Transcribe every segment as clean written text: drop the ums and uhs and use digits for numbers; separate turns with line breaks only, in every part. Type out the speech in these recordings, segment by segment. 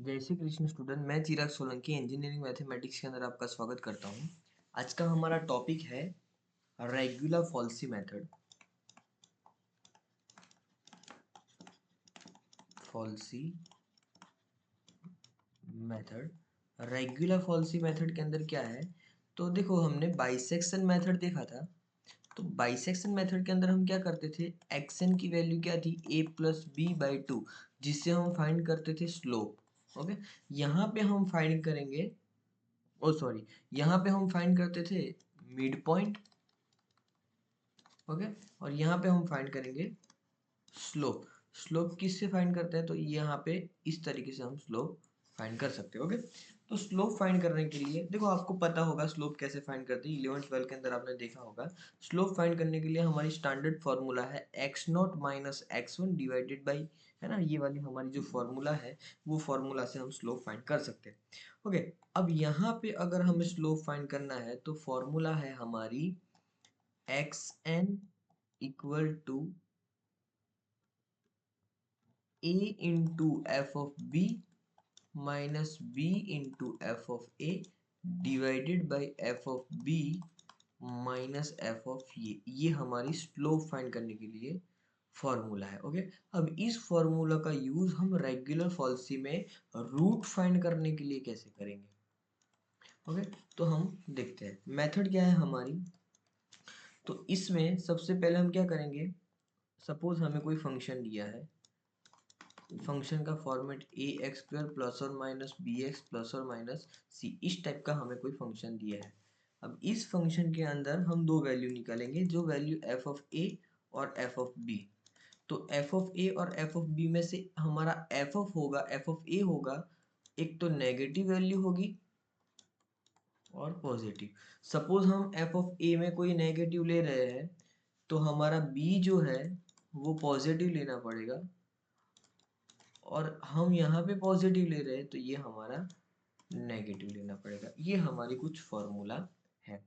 जय श्री कृष्ण स्टूडेंट। मैं चिराग Solanki engineering mathematics के अंदर आपका स्वागत करता हूं। आज का हमारा टॉपिक है regular falsies method. Falsies method, regular falsies method के अंदर क्या है? तो देखो, हमने बाइसेक्शन मेथड देखा था। तो बाइसेक्शन मेथड के अंदर हम क्या करते थे, एक्सन की वैल्यू क्या थी, a plus B by two, जिससे हम फाइंड करते थे स्लोप। ओके, यहाँ पे हम फाइंड करेंगे, ओ सॉरी, यहाँ पे हम फाइंड करते थे मिड पॉइंट। ओके, और यहाँ पे हम फाइंड करेंगे स्लोप। स्लोप किससे फाइंड करते हैं? तो यहाँ पे इस तरीके से हम स्लोप फाइंड कर सकते हैं। ओके, तो स्लोप फाइंड करने के लिए देखो, आपको पता होगा स्लोप कैसे फाइंड करते हैं, 11th 12th के अंदर आपने देखा होगा। स्लोप फाइंड करने के लिए हमारी स्टैंडर्ड फॉर्मूला है x not minus x one divided by, है ना, ये वाली हमारी जो फॉर्मूला है, वो फॉर्मूला से हम स्लोप फाइंड कर सकते हैं। ओके, अब यहाँ पे अगर हमें स्लोप फाइंड करना है तो फॉर्मूला है हमारी X N equal to a into F of B minus B into F of A divided by F of B minus F of ये हमारी स्लोप फाइंड करने के लिए फॉर्मूला है। ओके, अब इस फॉर्मूला का यूज हम रेगुलर फॉल्सी में रूट फाइंड करने के लिए कैसे करेंगे? ओके, तो हम देखते हैं मेथड क्या है हमारी। तो इसमें सबसे पहले हम क्या करेंगे, सपोज हमें कोई फंक्शन दिया है, फंक्शन का फॉर्मेट ए एक्स स्क्वायर प्लस और माइनस बी एक्स प्लस और माइनस सी, इस टाइप का हमें कोई फंक्शन दिया है। अब इस फंक्शन के अंदर हम दो वैल्यू निकालेंगे, जो वैल्यू एफ ऑफ ए और एफ ऑफ बी। तो एफ ऑफ ए और एफ ऑफ बी में से हमारा एफ ऑफ होगा, एफ ऑफ ए होगा, एक तो नेगेटिव वैल्यू होगी और पॉजिटिव। सपोज हम एफ ऑफ ए में कोई नेगेटिव ले रहे हैं, तो हमारा बी जो है वो पॉजिटिव लेना पड़ेगा, और हम यहाँ पे पॉजिटिव ले रहे हैं तो ये हमारा नेगेटिव लेना पड़ेगा। ये हमारी कुछ फॉर्मूला है।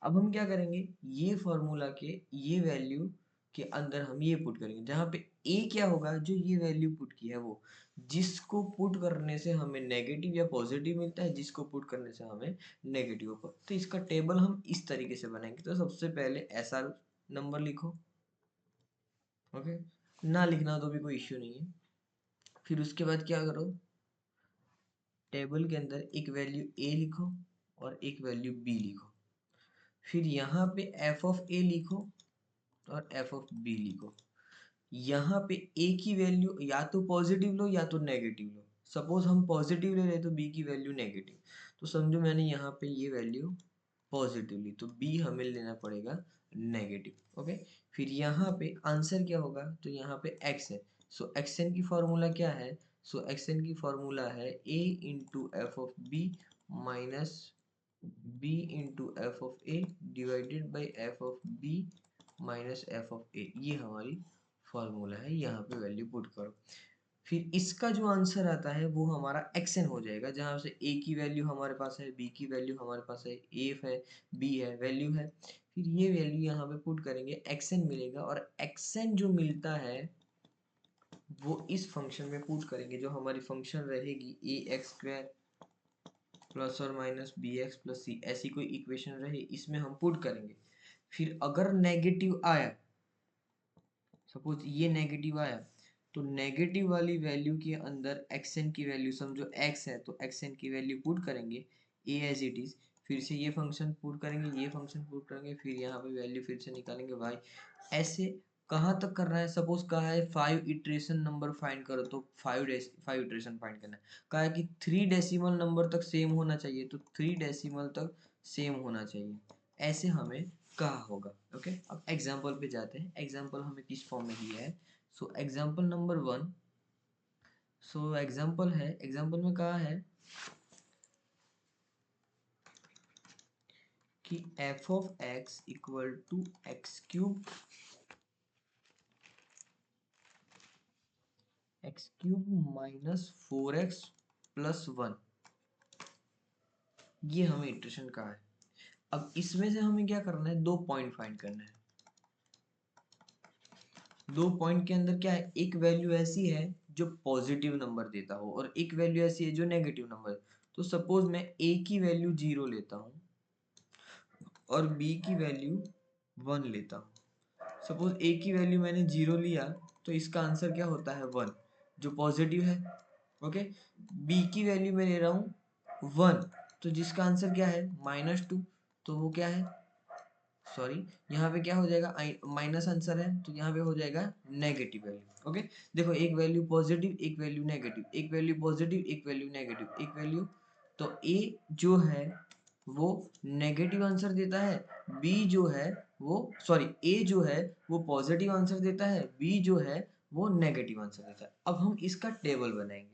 अब हम क्या करेंगे, ये फॉर्मूला के ये वैल्यू के अंदर हम ये पुट करेंगे, जहाँ पे ए क्या होगा, जो ये वैल्यू पुट की है वो, जिसको पुट करने से हमें नेगेटिव या पॉजिटिव मिलता है, जिसको पुट करने से हमें नेगेटिव ऊपर। तो इसका टेबल हम इस तरीके से बनाएंगे। तो सबसे पहले एस आर नंबर लिखो। ओके, ना लिखना तो भी कोई इश्यू नहीं है। फिर उसके बाद क्या करो, टेबल के अंदर एक वैल्यू ए लिखो और एक वैल्यू बी लिखो। फिर यहाँ पे एफ ऑफ ए लिखो और एफ ऑफ बी लिखो। यहाँ पे ए की वैल्यू या तो पॉजिटिव लो या तो नेगेटिव लो। सपोज हम पॉजिटिव ले रहे तो बी की वैल्यू नेगेटिव, तो समझो मैंने यहाँ पे ये वैल्यू पॉजिटिव ली, तो बी हमें लेना पड़ेगा नेगेटिव। ओके, फिर यहाँ पे आंसर क्या होगा, तो यहाँ पे एक्स है। सो एक्स एन की फॉर्मूला क्या है, सो एक्स एन की फॉर्मूला है A into F of B minus B into F of A divided by F of B minus F of A. ये हमारी फॉर्मूला है, यहाँ पे वैल्यू पुट करो। फिर इसका जो आंसर आता है वो हमारा एक्सन हो जाएगा, जहाँ से ए की वैल्यू हमारे पास है, बी की वैल्यू हमारे पास है, ए है, बी है, वैल्यू है। फिर ये वैल्यू यहाँ पे पुट करेंगे, एक्सन मिलेगा, और एक्सन जो मिलता है वो इस फंक्शन में पुट करेंगे, जो हमारी फंक्शन रहेगी ए एक्स स्क्वायर प्लस और माइनस बी एक्स प्लस सी, ऐसी कोई इक्वेशन रहे, इसमें हम पुट करेंगे। फिर अगर नेगेटिव आया, सपोज ये नेगेटिव आया, तो नेगेटिव वाली वैल्यू के अंदर एक्सन की वैल्यू, समझो एक्स है तो एक्सन की वैल्यू पुट करेंगे ए एज इट इज। फिर से ये फंक्शन पुट करेंगे, ये फंक्शन पुट करेंगे, फिर यहाँ पे वैल्यू फिर से निकालेंगे वाई। ऐसे कहाँ तक करना है, सपोज कहा है 5 इटरेशन नंबर फाइंड करो, तो 5 इटरेशन फाइंड करना है। कहा है कि 3 डेसिमल नंबर तक सेम होना चाहिए, तो 3 डेसिमल तक सेम होना चाहिए, ऐसे हमें कहा होगा। ओके, अब एग्जाम्पल पे जाते हैं। एग्जाम्पल हमें किस फॉर्म में दिया है, so example number 1। So example है, एग्जाम्पल में कहा है कि F of X equal to X cube, X cube minus 4x plus 1, ये हमें इटरेशन कहा है। अब इसमें से हमें क्या करना है, दो पॉइंट फाइंड करना है। दो पॉइंट के अंदर क्या है, एक वैल्यू ऐसी है जो पॉजिटिव नंबर देता हो और एक वैल्यू ऐसी है जो नेगेटिव नंबर। तो सपोज मैं a की वैल्यू 0 लेता हूँ और b की वैल्यू 1 लेता हूँ। सपोज a की वैल्यू मैंने 0 लिया तो इसका आंसर क्या होता है 1, जो पॉजिटिव है। ओके, b की वैल्यू मैं ले रहा हूँ 1, तो जिसका आंसर क्या है -2, तो वो क्या है, सॉरी यहाँ पे क्या हो जाएगा, माइनस आंसर है तो यहाँ पे हो जाएगा नेगेटिव वैल्यू। ओके, देखो एक वैल्यू पॉजिटिव एक वैल्यू नेगेटिव, एक वैल्यू पॉजिटिव एक वैल्यू नेगेटिव, एक वैल्यू, तो ए जो है वो नेगेटिव आंसर देता है, बी जो है वो सॉरी ए जो है वो पॉजिटिव आंसर देता है, बी जो है वो नेगेटिव आंसर देता है। अब हम इसका टेबल बनाएंगे।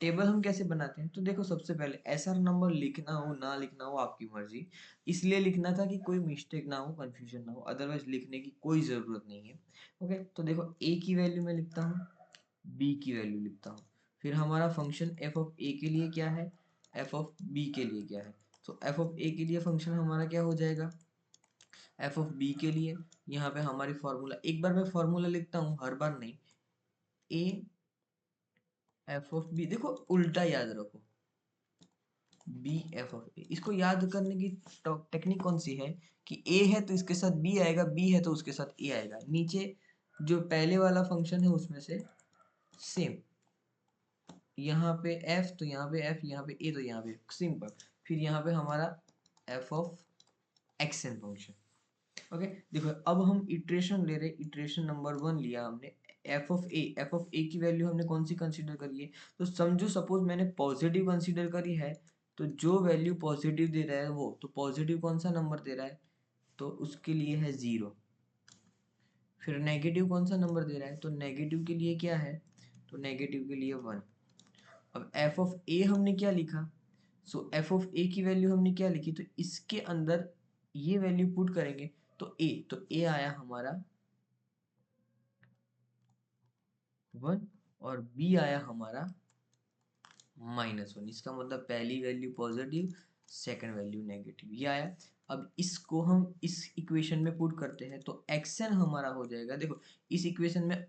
टेबल हम कैसे बनाते हैं, तो देखो सबसे पहले एसआर नंबर लिखना हो ना लिखना हो आपकी मर्जी, इसलिए लिखना था कि कोई मिस्टेक ना हो, कंफ्यूजन ना हो, अदरवाइज लिखने की कोई ज़रूरत नहीं है। ओके, तो देखो ए की वैल्यू मैं लिखता हूँ, बी की वैल्यू लिखता हूँ, फिर हमारा फंक्शन एफ ऑफ ए के लिए क्या है, एफ ऑफ बी के लिए क्या है। तो एफ ऑफ ए के लिए फंक्शन हमारा क्या हो जाएगा, एफ ऑफ बी के लिए यहाँ पे हमारी फॉर्मूला, एक बार मैं फॉर्मूला लिखता हूँ हर बार नहीं, ए एफ ऑफ बी, देखो उल्टा याद रखो, बी एफ ऑफ ए। इसको याद करने की टेक्निक कौन सी है कि ए है तो इसके साथ बी आएगा, बी है तो उसके साथ ए आएगा, नीचे जो पहले वाला फंक्शन है उसमें से सेम, यहाँ पे एफ तो यहाँ पे एफ, यहाँ पे ए तो यहाँ पे, सिंपल। फिर यहाँ पे हमारा F of action function. Okay, देखो अब हम इटरेशन ले रहे, इटरेशन नंबर 1 लिया हमने, F of A, F of A की वैल्यू हमने कौन सी कंसीडर करी है, तो समझो सपोज मैंने पॉजिटिव कंसीडर करी है, तो जो वैल्यू पॉजिटिव दे रहा है वो, तो पॉजिटिव कौन सा नंबर दे रहा है, तो उसके लिए है 0। फिर नेगेटिव कौन सा नंबर दे रहा है, तो नेगेटिव के लिए क्या है, तो नेगेटिव के लिए 1। अब एफ ऑफ ए हमने क्या लिखा, सो एफ ऑफ ए की वैल्यू हमने क्या लिखी, तो इसके अंदर ये वैल्यू पुट करेंगे तो ए आया हमारा 1 और बी आया हमारा -1। इसका मतलब पहली value positive, second value negative, ये आया। अब इसको हम इस इक्वेशन में पुट करते हैं तो एक्शन हमारा हो जाएगा, देखो इस इक्वेशन में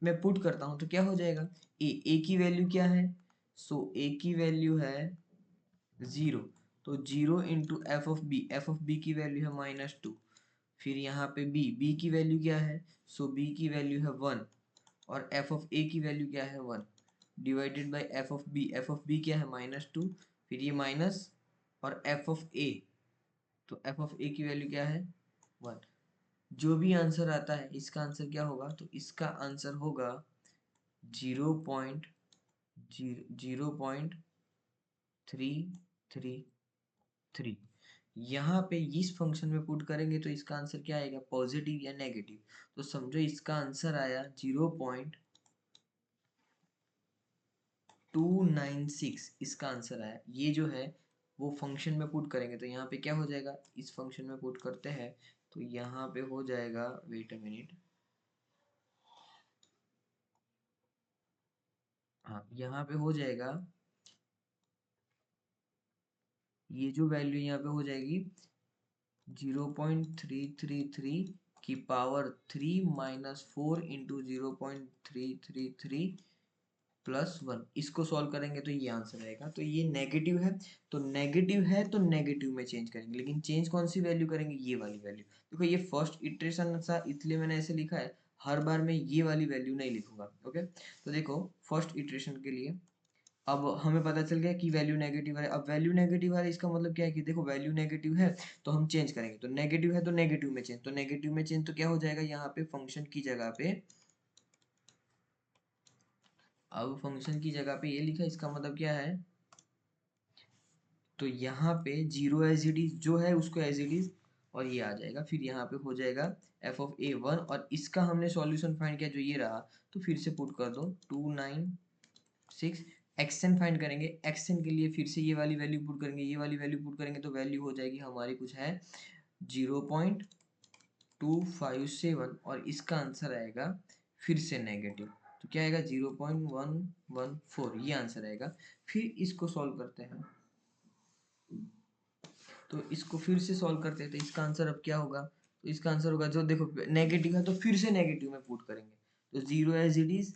मैं पुट करता हूं तो क्या हो जाएगा, ए की वैल्यू क्या है, सो ए की वैल्यू है 0, तो 0 इंटू एफ ऑफ बी की वैल्यू है -2। फिर यहाँ पे बी की वैल्यू क्या है, सो बी की वैल्यू है 1 और एफ ऑफ ए की वैल्यू क्या है 1, divided by F of B क्या है -2, फिर ये माइनस और एफ ऑफ ए, तो एफ ऑफ ए की वैल्यू क्या है 1। जो भी आंसर आता है इसका आंसर क्या होगा, तो इसका आंसर होगा 0.333। यहाँ पे इस फंक्शन में पुट करेंगे तो इसका आंसर क्या आएगा, पॉजिटिव या नेगेटिव, तो समझो इसका आंसर आया 0.296, इसका आंसर आया। ये जो है वो फंक्शन में पुट करेंगे तो यहाँ पे क्या हो जाएगा, इस फंक्शन में पुट करते हैं तो यहाँ पे हो जाएगा, वेट अ मिनट, हाँ यहाँ पे हो जाएगा, ये जो वैल्यू यहाँ पे हो जाएगी 0.333 की पावर 3 -4 इंटू 0.333 +1। इसको सॉल्व करेंगे तो ये आंसर आएगा। तो ये नेगेटिव है, तो नेगेटिव है तो नेगेटिव में चेंज करेंगे, लेकिन चेंज कौन सी वैल्यू करेंगे, ये वाली वैल्यू। देखो ये फर्स्ट इटरेशन था इसलिए मैंने ऐसे लिखा है, हर बार मैं ये वाली वैल्यू नहीं लिखूंगा। ओके, तो देखो फर्स्ट इटरेशन के लिए अब हमें पता चल गया कि वैल्यू नेगेटिव है। अब वैल्यू नेगेटिव है इसका मतलब क्या है कि देखो वैल्यू नेगेटिव है तो हम चेंज करेंगे, तो नेगेटिव है तो नेगेटिव में चेंज, तो नेगेटिव में चेंज तो क्या हो जाएगा, यहाँ पे फंक्शन की जगह पे, अब फंक्शन की जगह पे ये लिखा, इसका मतलब क्या है, तो यहाँ पे 0 एज इट इज जो है उसको एज इट इज और ये आ जाएगा। फिर यहाँ पे हो जाएगा एफ ऑफ ए 1 और इसका हमने सॉल्यूशन फाइंड किया जो ये रहा, तो फिर से पुट कर दो 296। एक्सन फाइंड करेंगे, एक्सन के लिए फिर से ये वाली वैल्यू पुट करेंगे, ये वाली वैल्यू पुट करेंगे तो वैल्यू हो जाएगी हमारी कुछ है 0.257 और इसका आंसर आएगा फिर से नेगेटिव, तो क्या आएगा 0.114, ये आंसर आएगा। फिर इसको सॉल्व करते हैं, तो इसको फिर से सॉल्व करते हैं तो इसका आंसर अब क्या होगा, तो इसका आंसर होगा, जो देखो नेगेटिव है तो फिर से नेगेटिव में पुट करेंगे, तो 0 एज इट इज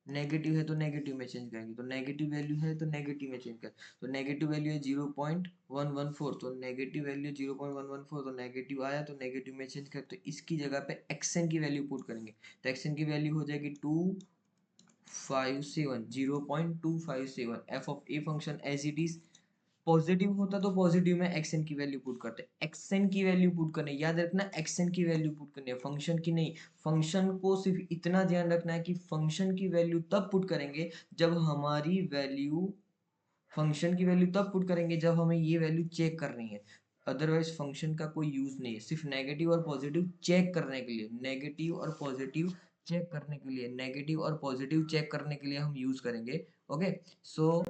नेगेटिव है तो नेगेटिव में चेंज करेंगे, तो नेगेटिव वैल्यू है तो नेगेटिव में चेंज करें, तो नेगेटिव वैल्यू है 0.114, तो नेगेटिव वैल्यू 0.114, तो नेगेटिव आया तो नेगेटिव में चेंज करें, तो इसकी जगह पे एक्सएन की वैल्यू पुट करेंगे, तो एक्सएन की वैल्यू हो जाएगी 257, 0.257। F of A function as it is positive होता तो पॉजिटिव में एक्सएन की वैल्यू पुट करते, एक्सएन की वैल्यू पुट करने, याद रखना एक्सएन की वैल्यू पुट करनी है, फंक्शन की नहीं। फंक्शन को सिर्फ इतना ध्यान रखना है कि फंक्शन की वैल्यू तब पुट करेंगे जब हमारी वैल्यू, फंक्शन की वैल्यू तब पुट करेंगे जब हमें ये वैल्यू चेक करनी है, अदरवाइज फंक्शन का कोई यूज नहीं है, सिर्फ नेगेटिव और पॉजिटिव चेक करने के लिए, नेगेटिव और पॉजिटिव चेक करने के लिए, नेगेटिव और पॉजिटिव चेक करने के लिए हम यूज करेंगे। ओके, सो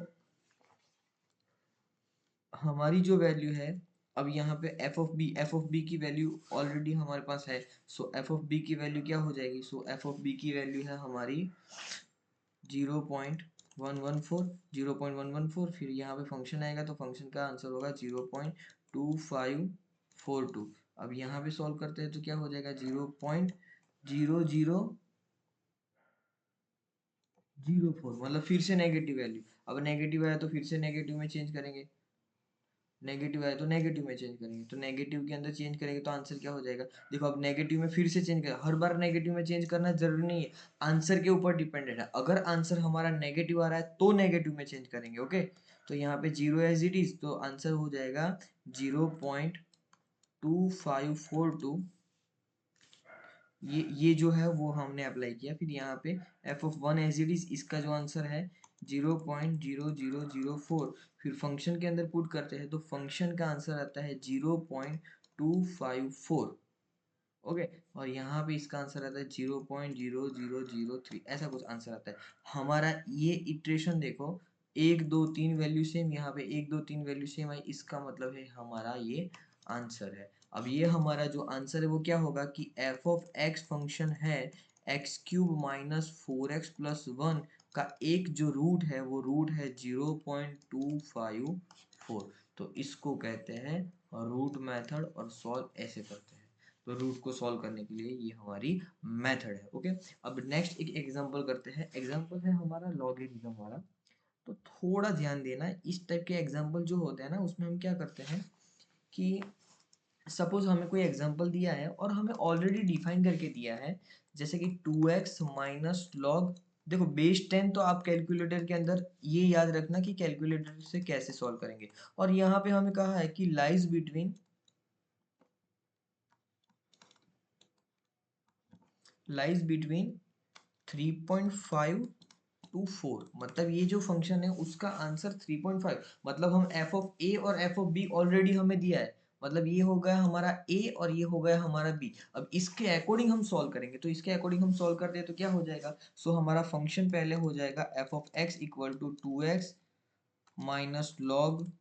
हमारी जो वैल्यू है, अब यहाँ पे एफ ऑफ बी की वैल्यू ऑलरेडी हमारे पास है, सो एफ ऑफ बी की वैल्यू क्या हो जाएगी, सो एफ ऑफ बी की वैल्यू है हमारी 0.114, 0.114, फिर यहाँ पे फंक्शन आएगा तो फंक्शन का आंसर होगा 0.2542। अब यहाँ पे सॉल्व करते हैं तो क्या हो जाएगा, 0.0004, मतलब फिर से नेगेटिव वैल्यू, अब नेगेटिव आया तो फिर से नेगेटिव में चेंज करेंगे, नेगेटिव आया तो नेगेटिव में चेंज करेंगे, तो नेगेटिव के अंदर चेंज करेंगे तो आंसर क्या हो जाएगा, देखो अब नेगेटिव में फिर से चेंज कर, हर बार नेगेटिव में चेंज करना जरूरी नहीं है, आंसर के ऊपर डिपेंडेंट है, अगर आंसर हमारा नेगेटिव आ रहा है तो नेगेटिव में चेंज करेंगे। ओके, तो यहाँ पे 0 एज इट इज, तो आंसर हो जाएगा 0.2542, ये जो है वो हमने अप्लाई किया, फिर यहाँ पे F of one as it is, इसका जो आंसर है 0.0004, फिर फंक्शन के अंदर पुट करते हैं तो फंक्शन का आंसर आता है 0.254। ओके, और यहाँ पे इसका आंसर आता है 0.0003, ऐसा कुछ आंसर आता है हमारा। ये इटरेशन देखो, 1 2 3 वैल्यू सेम, यहाँ पे 1 2 3 वैल्यू सेम आई, इसका मतलब है हमारा ये आंसर है। अब ये हमारा जो आंसर है वो क्या होगा कि एफ ऑफ एक्स फंक्शन है एक्स क्यूब माइनस 4x+1 का एक जो रूट है वो रूट है 0.254, तो इसको कहते हैं रूट मेथड, और सॉल्व ऐसे करते हैं, तो रूट को सॉल्व करने के लिए ये हमारी मेथड है। ओके, अब नेक्स्ट एक एग्जांपल करते हैं, एग्जांपल है हमारा लॉगरिथम वाला, तो थोड़ा ध्यान देना, इस टाइप के एग्जांपल जो होते हैं ना उसमें हम क्या करते हैं कि सपोज हमें कोई एग्जांपल दिया है और हमें ऑलरेडी डिफाइन करके दिया है, जैसे कि 2x माइनस लॉग, देखो बेस 10 तो आप कैलकुलेटर के अंदर ये याद रखना कि कैलकुलेटर से कैसे सॉल्व करेंगे, और यहाँ पे हमें कहा है कि लाइज बिटवीन 3.5 टू 4, मतलब ये जो फंक्शन है उसका आंसर 3.5, मतलब हम एफ ऑफ ए और एफ ऑफ बी ऑलरेडी हमें दिया है, मतलब ये हो गया हमारा ए और ये हो गया हमारा बी, अब इसके अकॉर्डिंग हम सॉल्व करेंगे, तो इसके अकॉर्डिंग हम सॉल्व करते हैं तो क्या हो जाएगा, सो हमारा फंक्शन पहले हो जाएगा F of X equal to 2x minus log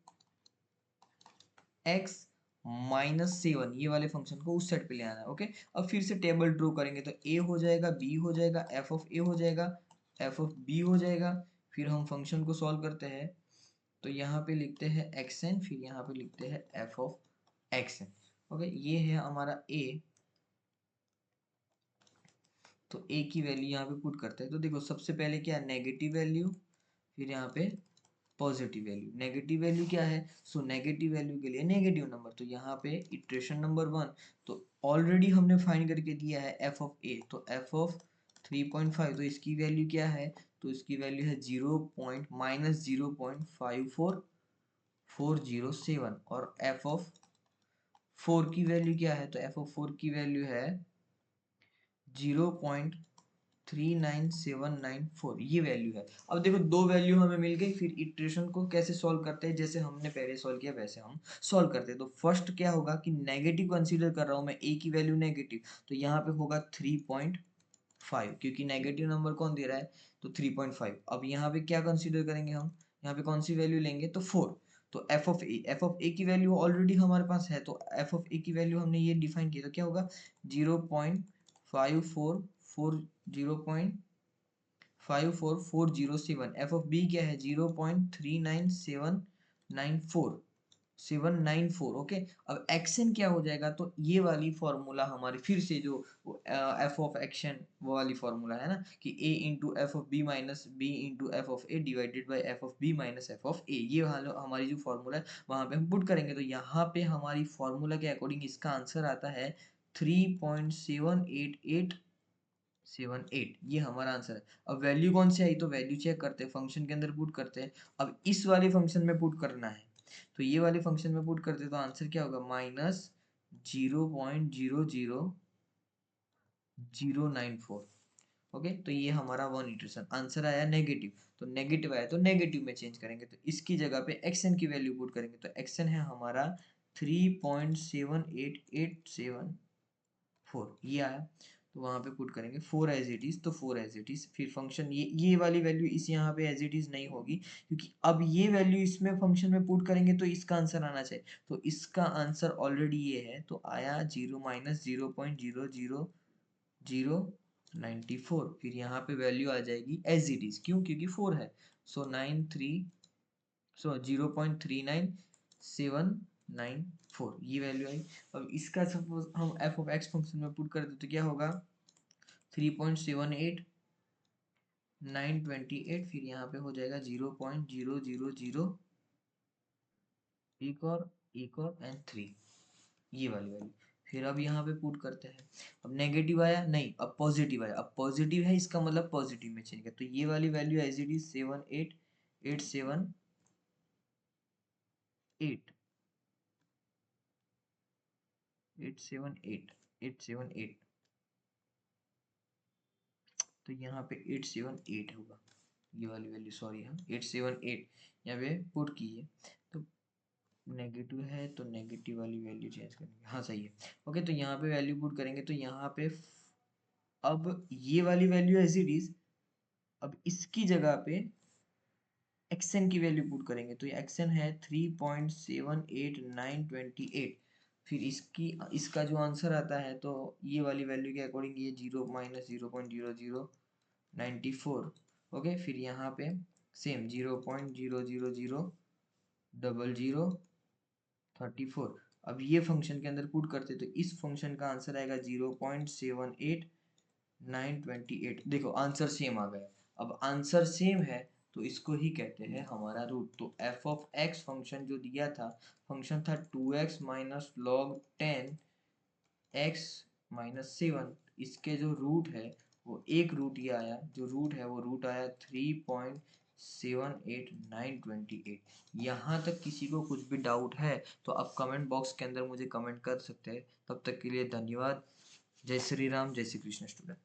X -7, ये वाले फंक्शन को उस सेट पे ले आना है। ओके, अब फिर से टेबल ड्रॉ करेंगे तो ए हो जाएगा, बी हो जाएगा, एफ ऑफ ए हो जाएगा, एफ ऑफ बी हो जाएगा, फिर हम फंक्शन को सॉल्व करते हैं तो यहाँ पे लिखते हैं एक्स एन, फिर यहाँ पे लिखते हैं F of X N. Okay, ये है हमारा ए, तो ए की वैल्यू यहाँ पे पुट करते हैं, तो देखो सबसे पहले क्या है नेगेटिव वैल्यू, फिर यहाँ पे पॉजिटिव वैल्यू, नेगेटिव वैल्यू क्या है, सो नेगेटिव वैल्यू के लिए नेगेटिव नंबर, तो यहाँ पे इटरेशन नंबर 1, तो ऑलरेडी हमने फाइंड करके दिया है एफ ऑफ ए, तो एफ ऑफ 3.5, तो इसकी वैल्यू क्या है, तो इसकी वैल्यू है 0.-0.54407, और एफ ऑफ 4 की वैल्यू क्या है, तो एफ ऑफ 4 की वैल्यू है 0.39794, ये वैल्यू है। अब देखो दो वैल्यू हमें मिल गई, फिर इटरेशन को कैसे सॉल्व करते हैं, जैसे हमने पहले सॉल्व किया वैसे हम सॉल्व करते हैं, तो फर्स्ट क्या होगा कि नेगेटिव कंसीडर कर रहा हूँ मैं, ए की वैल्यू नेगेटिव, तो यहाँ पे होगा 3.5, क्योंकि नेगेटिव नंबर कौन दे रहा है, तो 3.5। अब यहाँ पे क्या कंसीडर करेंगे हम, यहाँ पे कौन सी वैल्यू लेंगे, तो 4, तो एफ ऑफ ए की वैल्यू ऑलरेडी हमारे पास है, तो एफ ऑफ ए की वैल्यू हमने ये डिफाइन की, तो क्या होगा 0.5440, 0.54407, एफ ऑफ बी क्या है 0.39794, 794। ओके, अब एक्शन क्या हो जाएगा, तो ये वाली फॉर्मूला हमारी फिर से जो एफ ऑफ एक्शन वो वाली फॉर्मूला है ना कि a into F of B minus B into F of A divided by F of B minus F of A, ये हमारी जो फॉर्मूला है वहां पे हम पुट करेंगे। तो यहाँ पे हमारी फॉर्मूला के अकॉर्डिंग इसका आंसर आता है 3.7888, ये हमारा आंसर है। अब वैल्यू कौन सी आई, तो वैल्यू चेक करते हैं, फंक्शन के अंदर पुट करते हैं। अब इस वाले फंक्शन में पुट करना है, तो ये वाले फंक्शन में पुट करते हैं, तो आंसर क्या होगा, -0.00009 4। ओके, तो ये हमारा वन इटरेशन आंसर आया नेगेटिव, तो नेगेटिव आया तो नेगेटिव में चेंज करेंगे, तो इसकी जगह पे एक्सन की वैल्यू पुट करेंगे, तो एक्सन है हमारा 3.78874, ये आया। तो वहां पे पुट करेंगे 4 एज इट इज, तो 4 एज इट इज, फिर फंक्शन ये वाली वैल्यू इस यहाँ पे एज इट इज नहीं होगी, क्योंकि अब ये वैल्यू इसमें फंक्शन में पुट करेंगे तो इसका आंसर आना चाहिए, तो इसका आंसर ऑलरेडी ये है, तो आया 0 - 0.00094। फिर यहाँ पे वैल्यू आ जाएगी एज इट इज, क्यों, क्योंकि 4 है, सो 0.3974, ये वैल्यू आई। अब इसका सपोज हम एफ ऑफ एक्स फंक्शन में पुट कर दे तो क्या होगा 3.78928, फिर यहाँ पे हो जाएगा 0.000, एक और एंड 3, ये वाली वैल्यू। फिर अब यहाँ पे पुट करते हैं, अब नेगेटिव आया नहीं, अब पॉजिटिव आया, अब पॉजिटिव है इसका मतलब पॉजिटिव में चेंज कर, तो ये वाली वैल्यू एज इट इज 78878 878 तो यहाँ पे 878 होगा, ये वाली वैल्यू, सॉरी हाँ 878 यहाँ पे पुट की है, तो नेगेटिव है तो नेगेटिव वाली वैल्यू चेंज करेंगे, हाँ सही है। ओके, तो यहाँ पे वैल्यू पुट करेंगे, तो यहाँ पे अब ये वाली वैल्यू एज इट इज, अब इसकी जगह पे एक्सन की वैल्यू पुट करेंगे, तो ये एक्सन है 3.78928, फिर इसका जो आंसर आता है, तो ये वाली वैल्यू के अकॉर्डिंग ये 0 - 0.0094। ओके, फिर यहाँ पे सेम 0.0000034। अब ये फंक्शन के अंदर पुट करते तो इस फंक्शन का आंसर आएगा 0.78928। देखो आंसर सेम आ गया, अब आंसर सेम है तो इसको ही कहते हैं हमारा रूट। तो एफ ऑफ एक्स फंक्शन जो दिया था, फंक्शन था 2x माइनस लॉग 10x - 7, इसके जो रूट है वो एक रूट ये आया, जो रूट है वो रूट आया 3.78928। यहाँ तक किसी को कुछ भी डाउट है तो आप कमेंट बॉक्स के अंदर मुझे कमेंट कर सकते हैं। तब तक के लिए धन्यवाद। जय श्री राम, जय श्री कृष्ण स्टूडेंट।